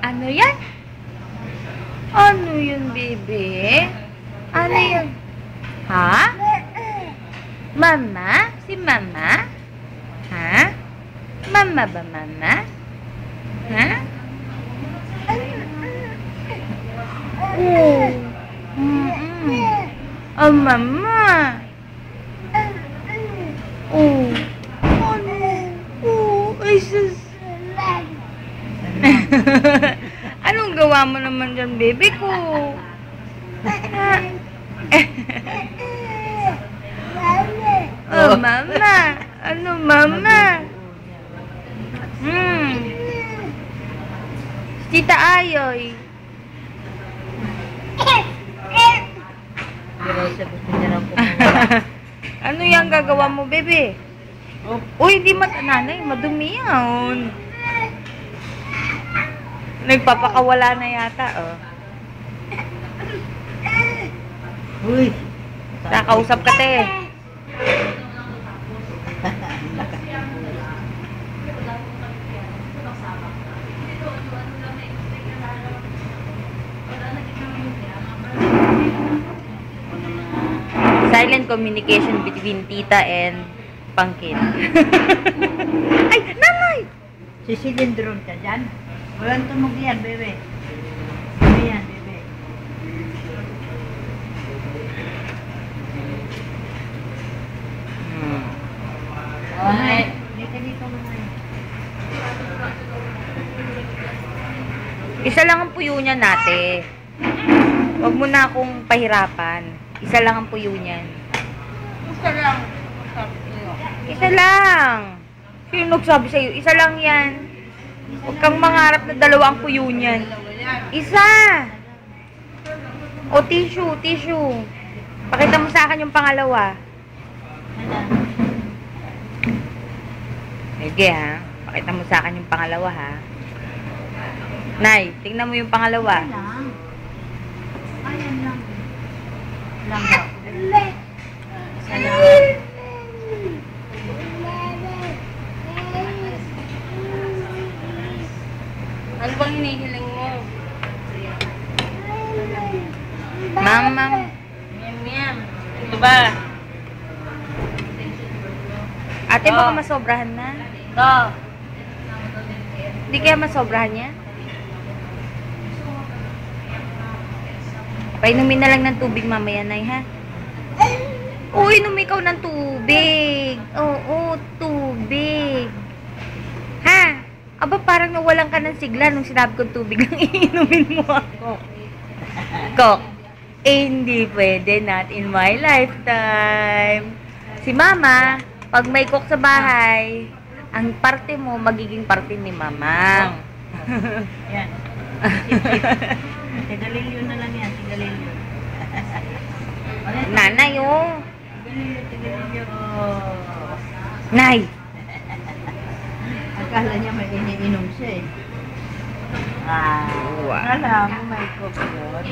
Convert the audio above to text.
Ano yan? Ano yun, baby? Ano yun? Ha? Mama? Si mama? Ha? Mama ba mama? Ha? Oh. Oh, mama. Oh. Ano? Oh, ay sus. Anong gawa mo naman dyan, baby ko? Oh, mama. Ano, mama? Tita Ayoy. Ano yung gagawa mo, bebe? Uy, hindi nanay, madumi yun. Nagpapakawala na yata, oh. Uy, nakausap ka, te. Silent communication between tita and pangkin. Ay, nanay! sisilindron ka dyan. Walang tumog yan, bebe. Bebe yan, bebe. Ay. Dito mga yun. Isa lang ang puyo niya, nate. Huwag mo na akong pahirapan. Isa lang ang puyo niyan. Isa lang. Isa lang. Sino nagsabi sa'yo? Isa lang yan. Huwag kang mangarap na dalawa ang puyo niyan. Isa. O, tissue, tissue. Pakita mo sa akin yung pangalawa. Sige, ha. Pakita mo sa akin yung pangalawa, ha. Nay, tingnan mo yung pangalawa. Ayan lang. Lang daw. Isa lang. Ano bang hinihiling mo? Mama. Miyam. Ito ba? Ate, baka masobrahan na. Ito. Hindi kaya masobrahan niya? Painumin na lang ng tubig mamaya, Nay, ha? Uy, inom ikaw ng tubig. Oo, tubig. Ha? Aba, parang nawalan ka ng sigla nung sinabi kong tubig lang iinumin mo ako. Kok, hindi pwede, not in my lifetime. Si Mama, pag may cook sa bahay, ang parte mo, magiging parte ni Mama. Yan. Tigalilyo na lang yan, tigalilyo. Nanay, oh. Tigalilyo. Nay. Akala niya may iniinom siya eh. Wow. Akala mo may coke yun.